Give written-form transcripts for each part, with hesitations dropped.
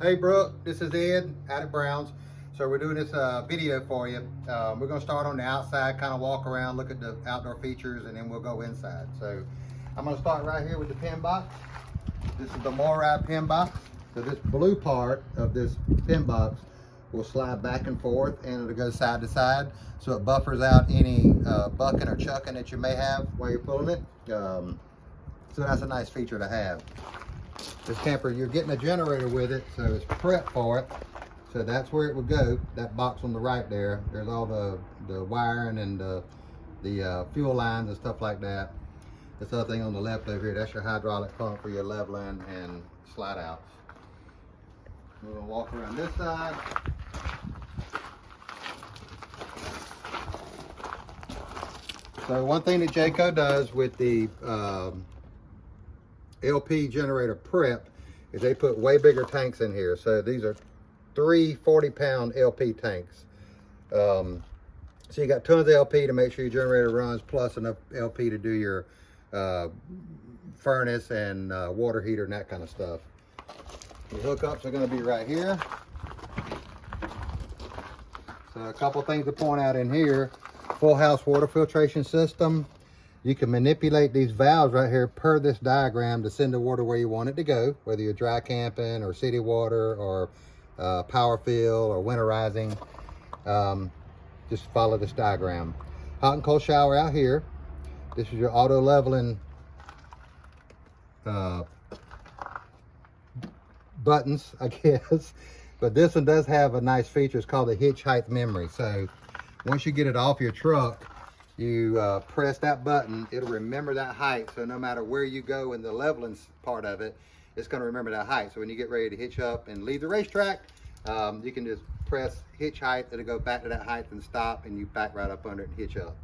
Hey Brooke, this is Ed out at Brown's. So we're doing this video for you. We're going to start on the outside, kind of walk around, look at the outdoor features, and then we'll go inside. So I'm going to start right here with the pin box. This is the MORRIDE pin box. So this blue part of this pin box will slide back and forth, and it'll go side to side. So it buffers out any bucking or chucking that you may have while you're pulling it. So that's a nice feature to have. This camper, you're getting a generator with it, so it's prepped for it. So that's where it would go. That box on the right there, there's all the wiring and the fuel lines and stuff like that. This other thing on the left over here, that's your hydraulic pump for your leveling and slide outs. We're gonna walk around this side. So one thing that Jayco does with the LP generator prep is they put way bigger tanks in here. So these are 3 40-pound LP tanks. So you got tons of LP to make sure your generator runs, plus enough LP to do your furnace and water heater and that kind of stuff. The hookups are going to be right here. So a couple things to point out in here: full house water filtration system. You can manipulate these valves right here per this diagram to send the water where you want it to go, whether you're dry camping or city water or power fill or winterizing. Just follow this diagram. Hot and cold shower out here. This is your auto leveling buttons, I guess. But this one does have a nice feature. It's called the hitch height memory. So once you get it off your truck, you press that button, it'll remember that height. So no matter where you go in the leveling part of it, it's going to remember that height. So when you get ready to hitch up and leave the racetrack, you can just press hitch height. It'll go back to that height and stop, and you back right up under it and hitch up.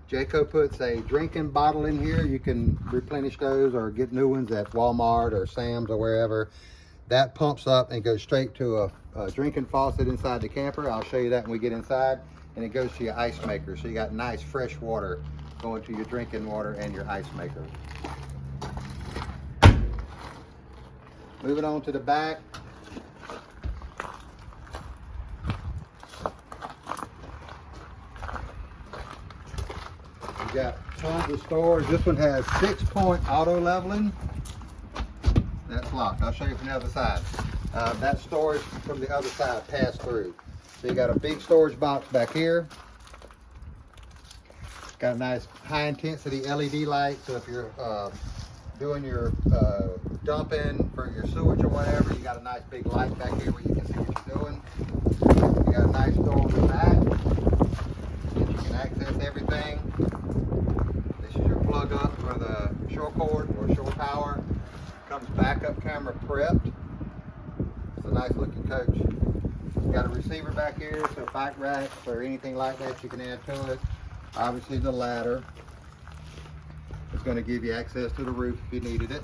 Jayco puts a drinking bottle in here. You can replenish those or get new ones at Walmart or Sam's or wherever. That pumps up and goes straight to a drinking faucet inside the camper. I'll show you that when we get inside. And it goes to your ice maker. So you got nice fresh water going to your drinking water and your ice maker. Moving on to the back. You got tons of storage. This one has 6-point auto leveling. That's locked. I'll show you from the other side. That storage from the other side passed through. So you got a big storage box back here. Got a nice high intensity LED light. So if you're doing your dumping for your sewage or whatever, you got a nice big light back here where you can see what you're doing. You got a nice door on the back that you can access everything. This is your plug up for the shore cord or shore power. Comes backup camera prepped. It's a nice looking coach. Got a receiver back here, so bike racks or anything like that you can add to it. Obviously the ladder is going to give you access to the roof if you needed it.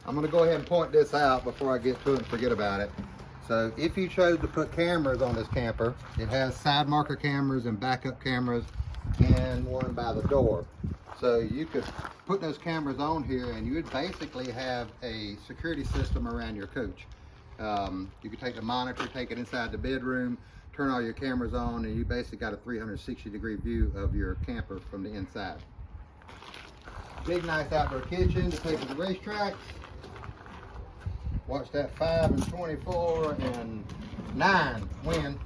I'm going to go ahead and point this out before I get to it and forget about it. So if you chose to put cameras on this camper, it has side marker cameras and backup cameras and one by the door. So you could put those cameras on here and you would basically have a security system around your coach. You could take the monitor, take it inside the bedroom, turn all your cameras on, and you basically got a 360-degree view of your camper from the inside. Big nice outdoor kitchen to take to the racetracks. Watch that 5 and 24 and 9 win.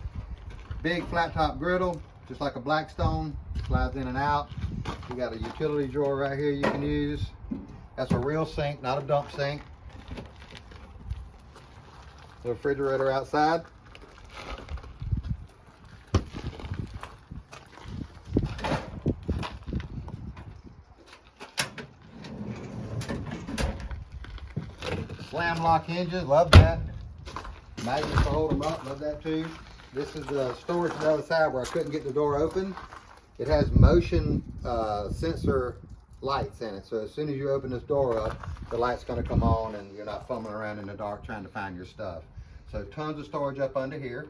Big flat top griddle, just like a Blackstone, slides in and out. You got a utility drawer right here you can use. That's a real sink, not a dump sink. The refrigerator outside. Slam lock hinges, love that. Magnets to hold them up, love that too. This is the storage on the other side where I couldn't get the door open. It has motion sensor lights in it. So as soon as you open this door up, the light's going to come on and you're not fumbling around in the dark trying to find your stuff. So tons of storage up under here.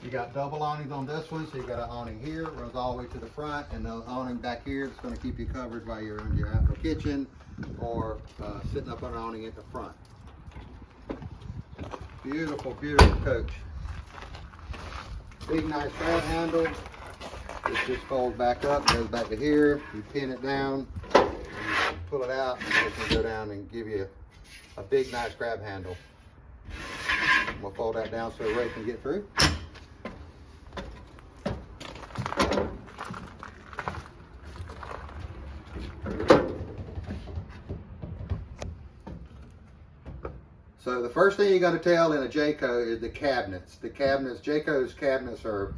You got double awnings on this one, so you got an awning here, runs all the way to the front, and the awning back here is going to keep you covered while you're in your outdoor kitchen or sitting up on an awning at the front. Beautiful, beautiful coach. Big, nice grab handle. This just folds back up, goes back to here. You pin it down, and you pull it out, and it can go down and give you a big, nice grab handle. I'm gonna fold that down so Ray can get through. So the first thing you got to tell in a Jayco is the cabinets. The cabinets, Jayco's cabinets are,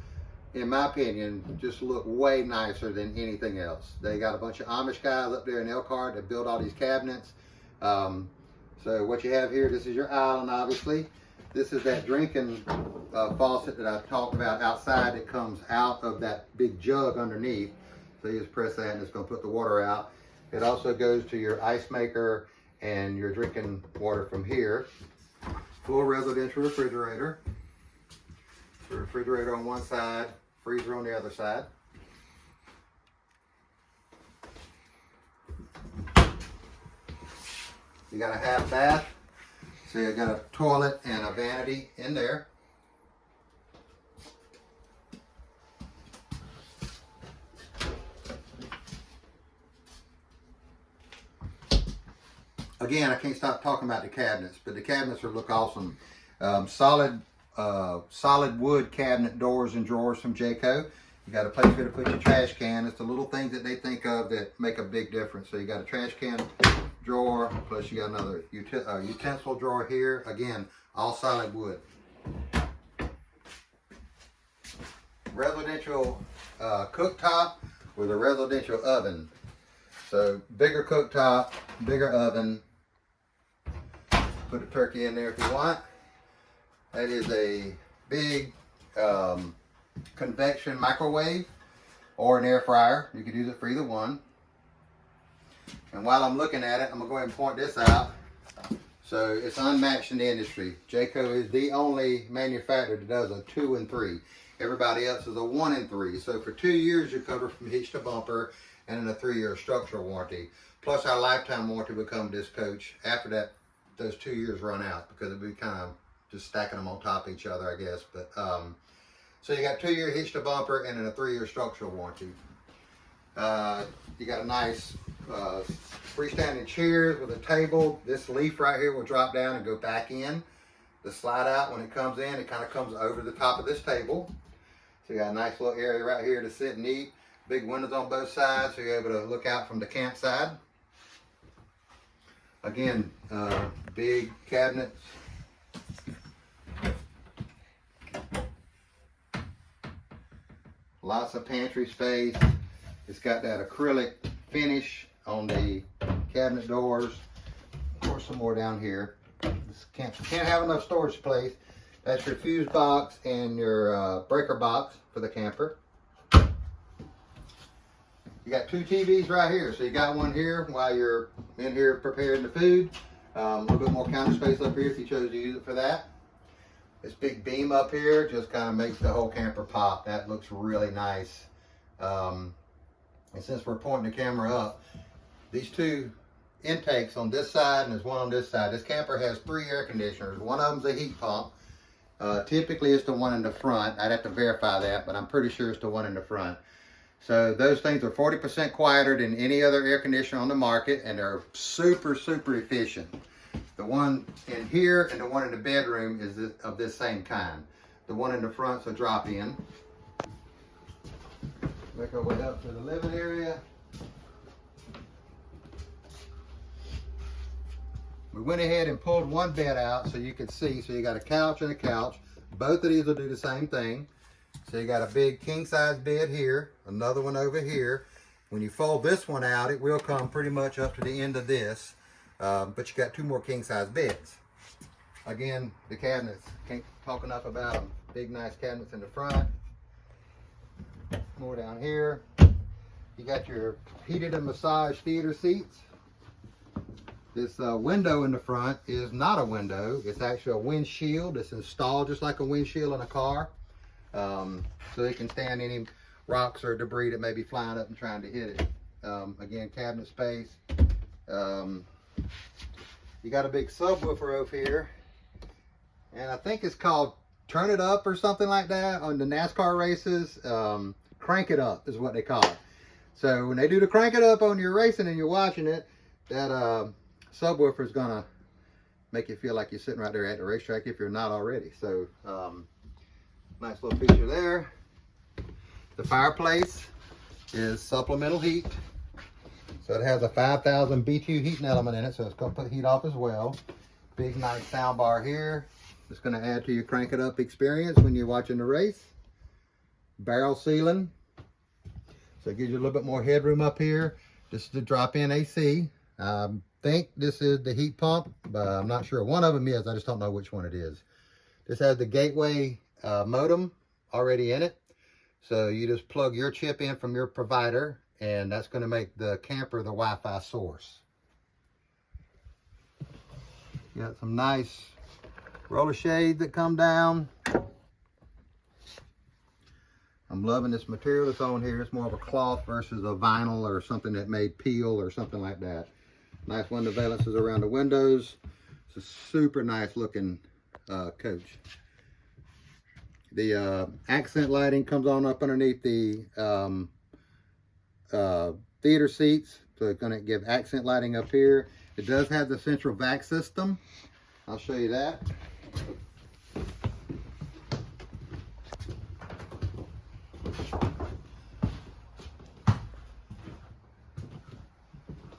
in my opinion, just look way nicer than anything else. They got a bunch of Amish guys up there in Elkhart that build all these cabinets. So what you have here, this is your island, obviously. This is that drinking faucet that I talked about outside that comes out of that big jug underneath. So you just press that and it's going to put the water out. It also goes to your ice maker and you're drinking water from here. Full residential refrigerator. So refrigerator on one side, freezer on the other side. You got a half bath. So you got a toilet and a vanity in there. Again, I can't stop talking about the cabinets, but the cabinets look awesome. Solid wood cabinet doors and drawers from Jayco. You got a place here to put your trash can. It's the little things that they think of that make a big difference. So you got a trash can drawer, plus you got another utensil drawer here. Again, all solid wood. Residential cooktop with a residential oven. So bigger cooktop, bigger oven. Put a turkey in there if you want. That is a big convection microwave or an air fryer. You could use it for either one. And while I'm looking at it, I'm gonna go ahead and point this out. So it's unmatched in the industry. Jayco is the only manufacturer that does a 2 and 3. Everybody else is a 1 and 3. So for 2 years you're covered from hitch to bumper and in a 3-year structural warranty. Plus our lifetime warranty will come this coach. After that, those 2 years run out because it'll be kind of just stacking them on top of each other, I guess. But so you got 2-year hitch to bumper and then a 3-year structural warranty. You got a nice freestanding chairs with a table. This leaf right here will drop down and go back in. The slide out, when it comes in, it kind of comes over the top of this table. So you got a nice little area right here to sit and eat. Big windows on both sides, so you're able to look out from the campsite. Again, big cabinets. Lots of pantry space. It's got that acrylic finish on the cabinet doors. Of course, some more down here. This can't have enough storage space. That's your fuse box and your breaker box for the camper. You got 2 TVs right here. So you got one here while you're in here preparing the food. A little bit more counter space up here if you chose to use it for that. This big beam up here just kind of makes the whole camper pop. That looks really nice. And since we're pointing the camera up, these 2 intakes on this side and there's one on this side. This camper has 3 air conditioners. One of them's a heat pump. Typically it's the one in the front. I'd have to verify that, but I'm pretty sure it's the one in the front. So those things are 40% quieter than any other air conditioner on the market, and they're super, super efficient. The one in here and the one in the bedroom is of this same kind. The one in the front's a drop-in. Make our way up to the living area. We went ahead and pulled one bed out so you could see. So you got a couch and a couch. Both of these will do the same thing. So you got a big king size bed here, another one over here. When you fold this one out, it will come pretty much up to the end of this. But you got 2 more king size beds. Again, the cabinets, can't talk enough about them. Big nice cabinets in the front. More down here. You got your heated and massaged theater seats. This window in the front is not a window. It's actually a windshield. It's installed just like a windshield in a car. so it can stand any rocks or debris that may be flying up and trying to hit it. Again, cabinet space. You got a big subwoofer over here, and I think it's called Turn It Up or something like that on the NASCAR races. Crank It Up is what they call it. So when they do the crank it up on your racing and you're watching it, that subwoofer is gonna make you feel like you're sitting right there at the racetrack if you're not already. So nice little feature there. The fireplace is supplemental heat. So it has a 5,000 BTU heating element in it, so it's going to put heat off as well. Big nice sound bar here. It's going to add to your crank it up experience when you're watching the race. Barrel ceiling. So it gives you a little bit more headroom up here. This is the drop-in AC. I think this is the heat pump, but I'm not sure. One of them is, I just don't know which one it is. This has the gateway modem already in it. So you just plug your chip in from your provider, and that's going to make the camper the Wi-Fi source. You got some nice roller shades that come down. I'm loving this material that's on here. It's more of a cloth versus a vinyl or something that made peel or something like that. Nice window valances around the windows. It's a super nice looking coach. The accent lighting comes on up underneath the theater seats, so it's going to give accent lighting up here. It does have the central vac system. I'll show you that.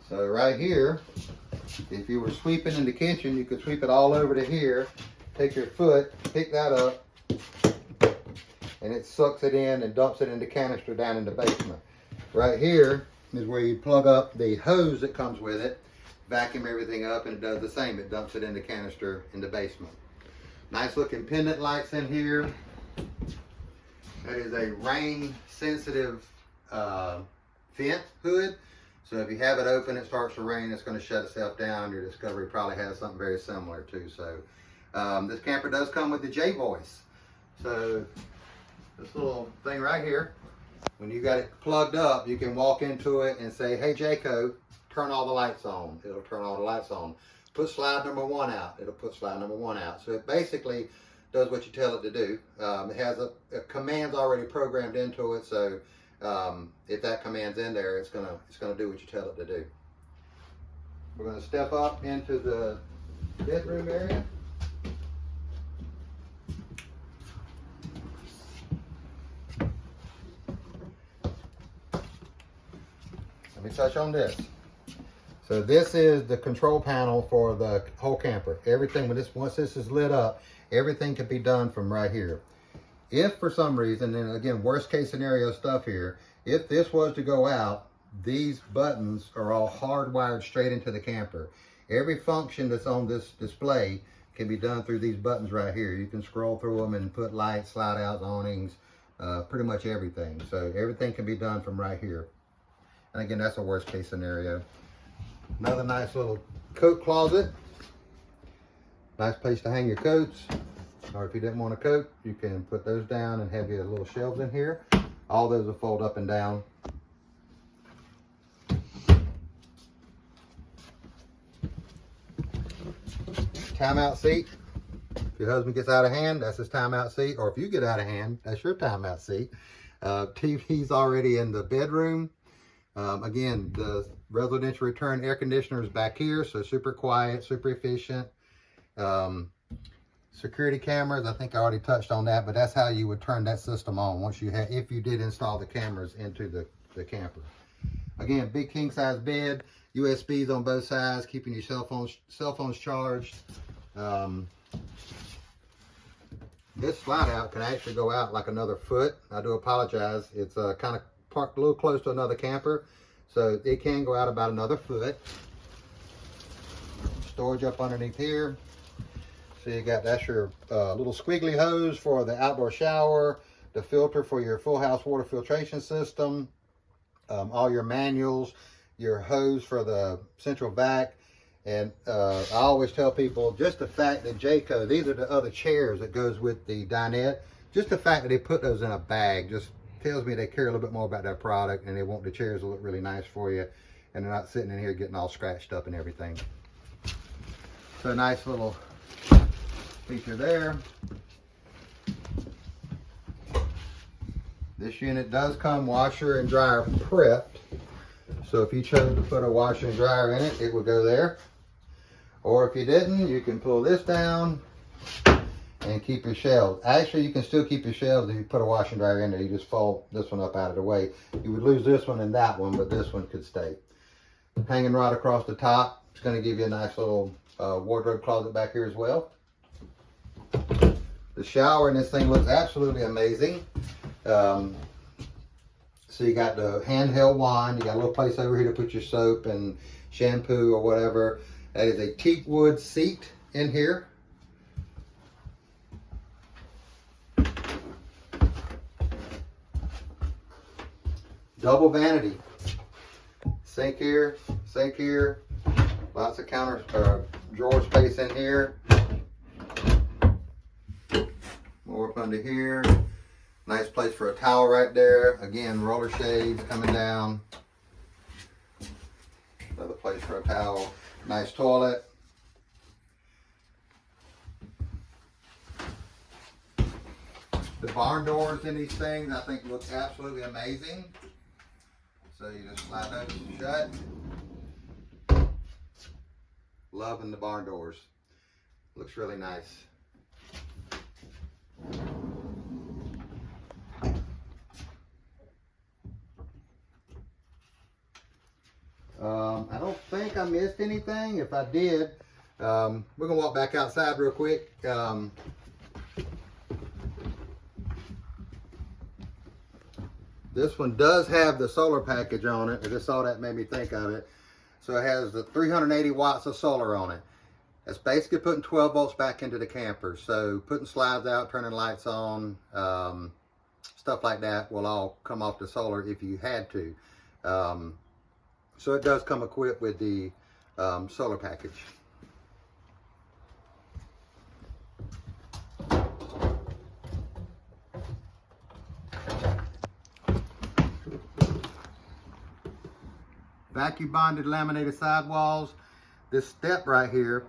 So right here, if you were sweeping in the kitchen, you could sweep it all over to here, take your foot, pick that up, and it sucks it in and dumps it in the canister down in the basement. Right here is where you plug up the hose that comes with it, vacuum everything up, and it does the same. It dumps it in the canister in the basement. Nice looking pendant lights in here. That is a rain sensitive vent hood. So if you have it open, it starts to rain, it's going to shut itself down. Your Discovery probably has something very similar too. So this camper does come with the J-Voice. So this little thing right here, when you got it plugged up, you can walk into it and say, hey Jayco, turn all the lights on. It'll turn all the lights on. Put slide number 1 out. It'll put slide number 1 out. So it basically does what you tell it to do. It has a commands already programmed into it. So if that command's in there, it's gonna do what you tell it to do. We're gonna step up into the bedroom area. Let me touch on this. So this is the control panel for the whole camper. Everything, once this is lit up, everything can be done from right here. If for some reason, and again, worst case scenario stuff here, if this was to go out, these buttons are all hardwired straight into the camper. Every function that's on this display can be done through these buttons right here. You can scroll through them and put lights, slide outs, awnings, pretty much everything. So everything can be done from right here. And again, that's a worst case scenario. Another nice little coat closet. Nice place to hang your coats. Or if you didn't want a coat, you can put those down and have your little shelves in here. All those will fold up and down. Timeout seat. If your husband gets out of hand, that's his timeout seat. Or if you get out of hand, that's your timeout seat. TV's already in the bedroom. Again, the residential return air conditioner is back here, so super quiet, super efficient. Security cameras, I think I already touched on that, but that's how you would turn that system on once you had, if you did install the cameras into the camper. Again, big king size bed, USBs on both sides, keeping your cell phones charged. This slide out can actually go out like another foot. I do apologize. It's kind of parked a little close to another camper, so it can go out about another foot. Storage up underneath here. So you got, that's your little squiggly hose for the outdoor shower, the filter for your full house water filtration system, all your manuals, your hose for the central vac. And I always tell people, just the fact that Jayco, these are the other chairs that goes with the dinette. just the fact that they put those in a bag just tells me they care a little bit more about their product, and they want the chairs to look really nice for you, and they're not sitting in here getting all scratched up and everything. So a nice little feature there. This unit does come washer and dryer prepped. So if you chose to put a washer and dryer in it, it would go there. Or if you didn't, you can pull this down and keep your shelves. Actually, you can still keep your shelves if you put a washer and dryer in there. You just fold this one up out of the way. You would lose this one and that one, but this one could stay. Hanging right across the top. It's going to give you a nice little wardrobe closet back here as well. The shower in this thing looks absolutely amazing. So you got the handheld wand, you got a little place over here to put your soap and shampoo or whatever. That is a teak wood seat in here. Double vanity. Sink here, lots of drawer space in here. More up under here. Nice place for a towel right there. Again, roller shades coming down. Another place for a towel. Nice toilet. The barn doors in these things I think look absolutely amazing. So you just slide those shut. Loving the barn doors. Looks really nice. I don't think I missed anything. If I did, we're gonna walk back outside real quick. This one does have the solar package on it. I just saw that, made me think of it. So it has the 380 watts of solar on it. That's basically putting 12 volts back into the camper. So putting slides out, turning lights on, stuff like that will all come off the solar if you had to. So it does come equipped with the solar package. Vacuum bonded laminated sidewalls. This step right here,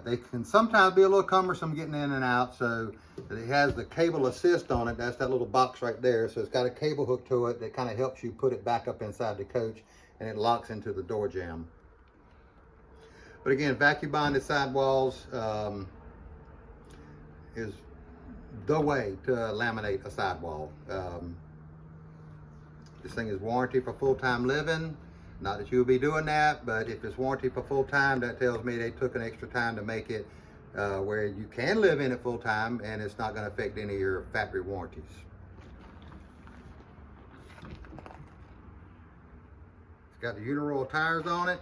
they can sometimes be a little cumbersome getting in and out, so it has the cable assist on it. That's that little box right there. So it's got a cable hook to it that kind of helps you put it back up inside the coach, and it locks into the door jamb. But again, vacuum bonded sidewalls is the way to laminate a sidewall. This thing is warranty for full-time living. Not that you'll be doing that, but if it's warranty for full-time, that tells me they took an extra time to make it where you can live in it full-time and it's not going to affect any of your factory warranties. It's got the uniroyal tires on it,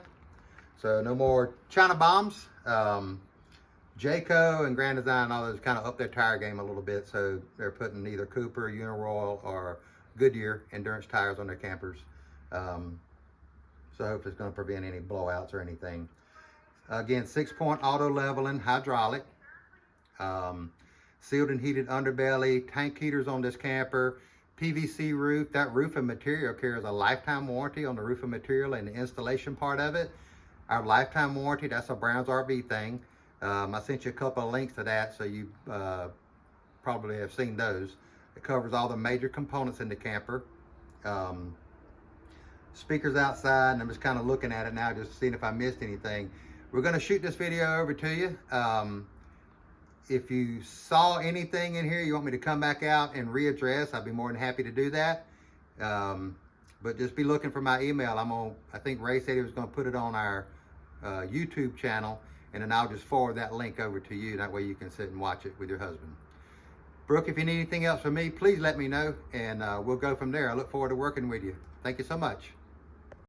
so no more China bombs. Jayco and Grand Design and all those kind of up their tire game a little bit, so they're putting either Cooper, Uniroyal, or Goodyear endurance tires on their campers. So I hope it's going to prevent any blowouts or anything. Again, 6-point auto leveling hydraulic. Sealed and heated underbelly, tank heaters on this camper, PVC roof. That roofing material carries a lifetime warranty on the roofing material and the installation part of it. Our lifetime warranty, that's a Brown's RV thing. I sent you a couple of links to that, so you probably have seen those. It covers all the major components in the camper. Speakers outside, and I'm just kind of looking at it now, just seeing if I missed anything. We're going to shoot this video over to you. If you saw anything in here you want me to come back out and readdress, I'd be more than happy to do that. But just be looking for my email. I think Ray said he was going to put it on our YouTube channel, and then I'll just forward that link over to you. That way you can sit and watch it with your husband. Brooke, if you need anything else from me, please let me know, and we'll go from there. I look forward to working with you. Thank you so much.